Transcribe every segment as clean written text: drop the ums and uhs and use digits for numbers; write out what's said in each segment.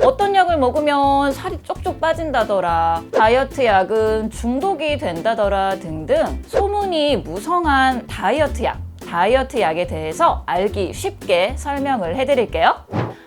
어떤 약을 먹으면 살이 쪽쪽 빠진다더라, 다이어트 약은 중독이 된다더라 등등 소문이 무성한 다이어트 약에 대해서 알기 쉽게 설명을 해드릴게요.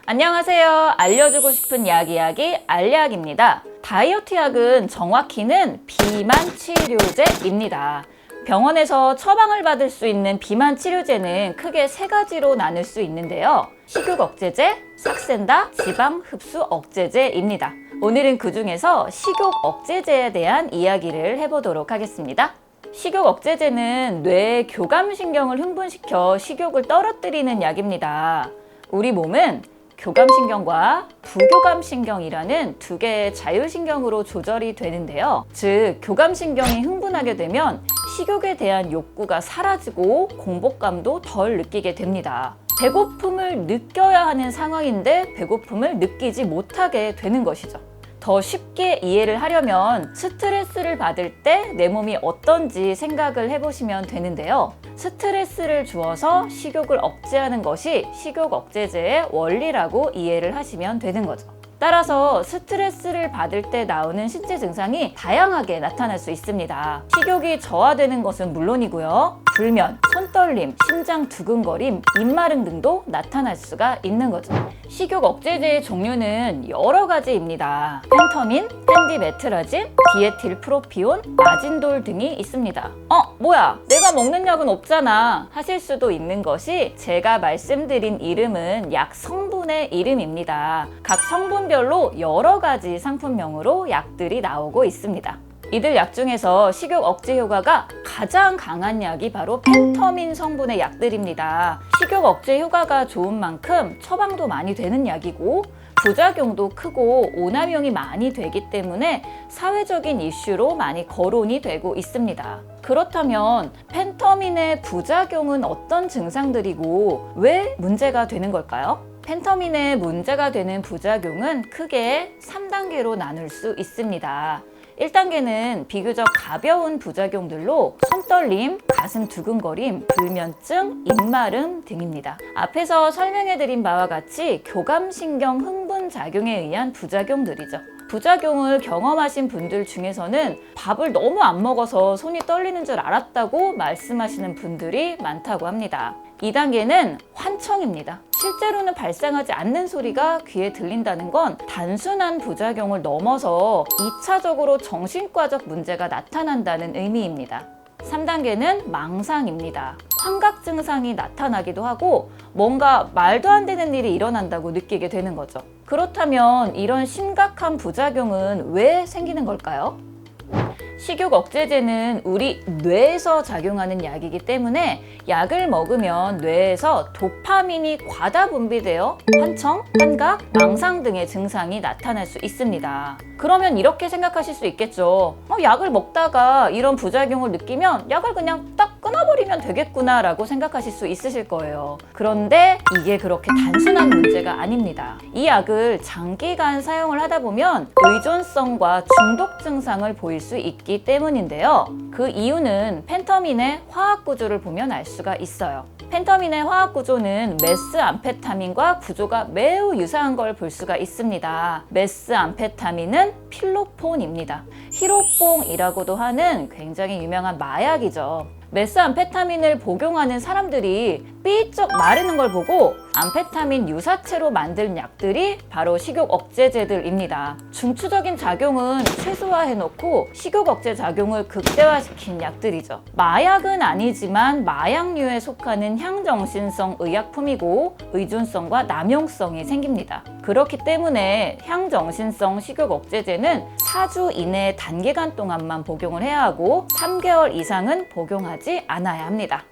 안녕하세요. 알려주고 싶은 약 이야기 알약입니다. 다이어트 약은 정확히는 비만 치료제입니다. 병원에서 처방을 받을 수 있는 비만 치료제는 크게 세 가지로 나눌 수 있는데요. 식욕 억제제, 삭센다, 지방 흡수 억제제입니다. 오늘은 그 중에서 식욕 억제제에 대한 이야기를 해보도록 하겠습니다. 식욕 억제제는 뇌의 교감신경을 흥분시켜 식욕을 떨어뜨리는 약입니다. 우리 몸은 교감신경과 부교감신경이라는 두 개의 자율신경으로 조절이 되는데요. 즉, 교감신경이 흥분하게 되면 식욕에 대한 욕구가 사라지고 공복감도 덜 느끼게 됩니다. 배고픔을 느껴야 하는 상황인데 배고픔을 느끼지 못하게 되는 것이죠. 더 쉽게 이해를 하려면 스트레스를 받을 때 내 몸이 어떤지 생각을 해보시면 되는데요. 스트레스를 주어서 식욕을 억제하는 것이 식욕 억제제의 원리라고 이해를 하시면 되는 거죠. 따라서 스트레스를 받을 때 나오는 신체 증상이 다양하게 나타날 수 있습니다. 식욕이 저하되는 것은 물론이고요. 불면, 손떨림, 심장 두근거림, 입마름 등도 나타날 수가 있는 거죠. 식욕 억제제의 종류는 여러 가지입니다. 펜터민, 펜디메트라진, 디에틸프로피온, 마진돌 등이 있습니다. 뭐야? 내가 먹는 약은 없잖아 하실 수도 있는 것이 제가 말씀드린 이름은 약 성분의 이름입니다. 각 성분별로 여러 가지 상품명으로 약들이 나오고 있습니다. 이들 약 중에서 식욕 억제 효과가 가장 강한 약이 바로 펜터민 성분의 약들입니다. 식욕 억제 효과가 좋은 만큼 처방도 많이 되는 약이고 부작용도 크고 오남용이 많이 되기 때문에 사회적인 이슈로 많이 거론이 되고 있습니다. 그렇다면 펜터민의 부작용은 어떤 증상들이고 왜 문제가 되는 걸까요? 펜터민의 문제가 되는 부작용은 크게 3단계로 나눌 수 있습니다. 1단계는 비교적 가벼운 부작용들로 손떨림, 가슴 두근거림, 불면증, 입마름 등입니다. 앞에서 설명해드린 바와 같이 교감신경 흥분 작용에 의한 부작용들이죠. 부작용을 경험하신 분들 중에서는 밥을 너무 안 먹어서 손이 떨리는 줄 알았다고 말씀하시는 분들이 많다고 합니다. 2단계는 환청입니다. 실제로는 발생하지 않는 소리가 귀에 들린다는 건 단순한 부작용을 넘어서 2차적으로 정신과적 문제가 나타난다는 의미입니다. 3단계는 망상입니다. 환각 증상이 나타나기도 하고 뭔가 말도 안 되는 일이 일어난다고 느끼게 되는 거죠. 그렇다면 이런 심각한 부작용은 왜 생기는 걸까요? 식욕 억제제는 우리 뇌에서 작용하는 약이기 때문에 약을 먹으면 뇌에서 도파민이 과다 분비되어 환청, 환각, 망상 등의 증상이 나타날 수 있습니다. 그러면 이렇게 생각하실 수 있겠죠. 약을 먹다가 이런 부작용을 느끼면 약을 그냥 딱 끊어버리면 되겠구나 라고 생각하실 수 있으실 거예요. 그런데 이게 그렇게 단순한 문제가 아닙니다. 이 약을 장기간 사용을 하다 보면 의존성과 중독 증상을 보일 수 있기 때문인데요. 그 이유는 펜터민의 화학 구조를 보면 알 수가 있어요. 펜터민의 화학 구조는 메스암페타민과 구조가 매우 유사한 걸 볼 수가 있습니다. 메스암페타민은 필로폰입니다. 히로뽕이라고도 하는 굉장히 유명한 마약이죠. 메스암페타민을 복용하는 사람들이 삐쩍 마르는 걸 보고 암페타민 유사체로 만든 약들이 바로 식욕 억제제들입니다. 중추적인 작용은 최소화해놓고 식욕 억제 작용을 극대화시킨 약들이죠. 마약은 아니지만 마약류에 속하는 향정신성 의약품이고 의존성과 남용성이 생깁니다. 그렇기 때문에 향정신성 식욕 억제제는 4주 이내 단기간 동안만 복용을 해야 하고 3개월 이상은 복용하지 않아야 합니다.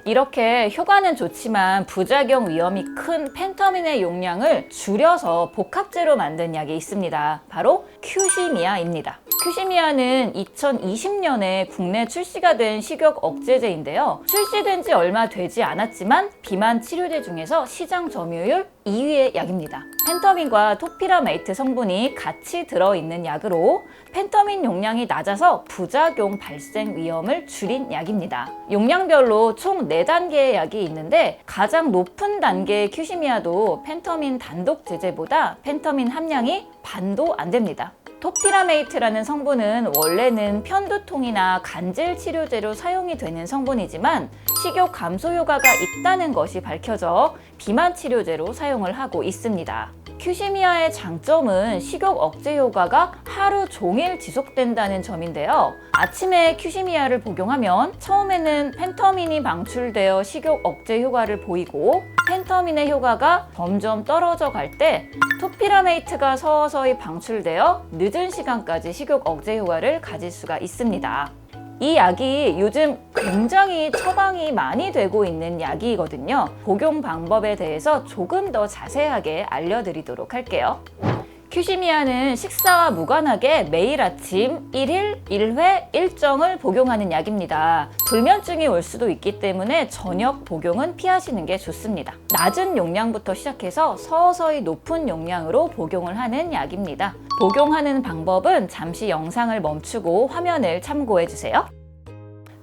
이렇게 효과는 좋지만 부작용 위험이 큰 펜터민의 용량을 줄여서 복합제로 만든 약이 있습니다. 바로 큐시미아입니다. 큐시미아는 2020년에 국내 출시가 된 식욕 억제제인데요. 출시된 지 얼마 되지 않았지만 비만 치료제 중에서 시장 점유율 2위의 약입니다. 펜터민과 토피라메이트 성분이 같이 들어있는 약으로 펜터민 용량이 낮아서 부작용 발생 위험을 줄인 약입니다. 용량별로 총 4단계의 약이 있는데 가장 높은 단계의 큐시미아도 펜터민 단독 제제보다 펜터민 함량이 반도 안 됩니다. 토피라메이트라는 성분은 원래는 편두통이나 간질 치료제로 사용이 되는 성분이지만 식욕 감소 효과가 있다는 것이 밝혀져 비만 치료제로 사용을 하고 있습니다. 큐시미아의 장점은 식욕 억제 효과가 하루 종일 지속된다는 점인데요. 아침에 큐시미아를 복용하면 처음에는 펜터민이 방출되어 식욕 억제 효과를 보이고 펜터민의 효과가 점점 떨어져 갈 때 토피라메이트가 서서히 방출되어 늦은 시간까지 식욕 억제 효과를 가질 수가 있습니다. 이 약이 요즘 굉장히 처방이 많이 되고 있는 약이거든요. 복용 방법에 대해서 조금 더 자세하게 알려드리도록 할게요. 큐시미아는 식사와 무관하게 매일 아침 1일 1회 일정을 복용하는 약입니다. 불면증이 올 수도 있기 때문에 저녁 복용은 피하시는 게 좋습니다. 낮은 용량부터 시작해서 서서히 높은 용량으로 복용을 하는 약입니다. 복용하는 방법은 잠시 영상을 멈추고 화면을 참고해 주세요.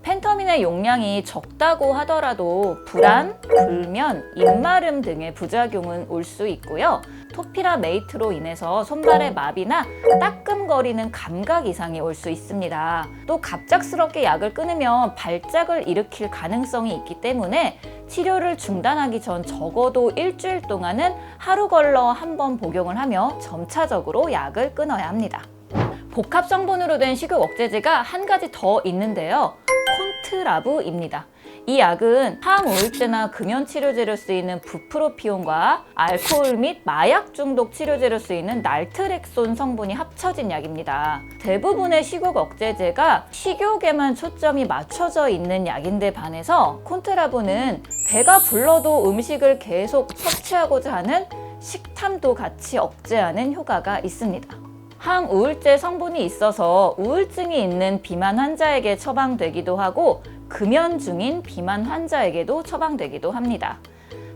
펜터민의 용량이 적다고 하더라도 불안, 불면, 입마름 등의 부작용은 올 수 있고요. 토피라메이트로 인해서 손발의 마비나 따끔거리는 감각 이상이 올 수 있습니다. 또 갑작스럽게 약을 끊으면 발작을 일으킬 가능성이 있기 때문에 치료를 중단하기 전 적어도 일주일 동안은 하루 걸러 한 번 복용을 하며 점차적으로 약을 끊어야 합니다. 복합 성분으로 된 식욕 억제제가 한 가지 더 있는데요. 콘트라브입니다. 이 약은 항우울제나 금연치료제로 쓰이는 부프로피온과 알코올 및 마약 중독 치료제로 쓰이는 날트렉손 성분이 합쳐진 약입니다. 대부분의 식욕 억제제가 식욕에만 초점이 맞춰져 있는 약인데 반해서 콘트라브는 배가 불러도 음식을 계속 섭취하고자 하는 식탐도 같이 억제하는 효과가 있습니다. 항우울제 성분이 있어서 우울증이 있는 비만 환자에게 처방되기도 하고 금연 중인 비만 환자에게도 처방되기도 합니다.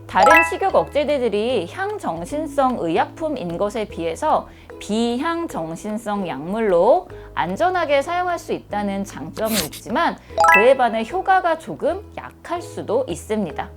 다른 식욕 억제제들이 향정신성 의약품인 것에 비해서 비향정신성 약물로 안전하게 사용할 수 있다는 장점이 있지만 그에 반해 효과가 조금 약할 수도 있습니다.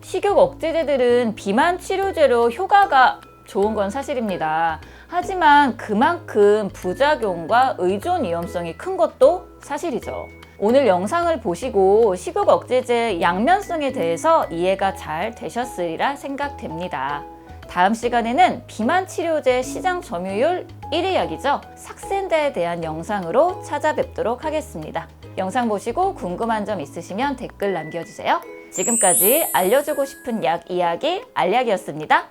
식욕 억제제들은 비만 치료제로 효과가 좋은 건 사실입니다. 하지만 그만큼 부작용과 의존 위험성이 큰 것도 사실이죠. 오늘 영상을 보시고 식욕 억제제 양면성에 대해서 이해가 잘 되셨으리라 생각됩니다. 다음 시간에는 비만 치료제 시장 점유율 1위 약이죠. 삭센다에 대한 영상으로 찾아뵙도록 하겠습니다. 영상 보시고 궁금한 점 있으시면 댓글 남겨주세요. 지금까지 알려주고 싶은 약 이야기 알약이었습니다.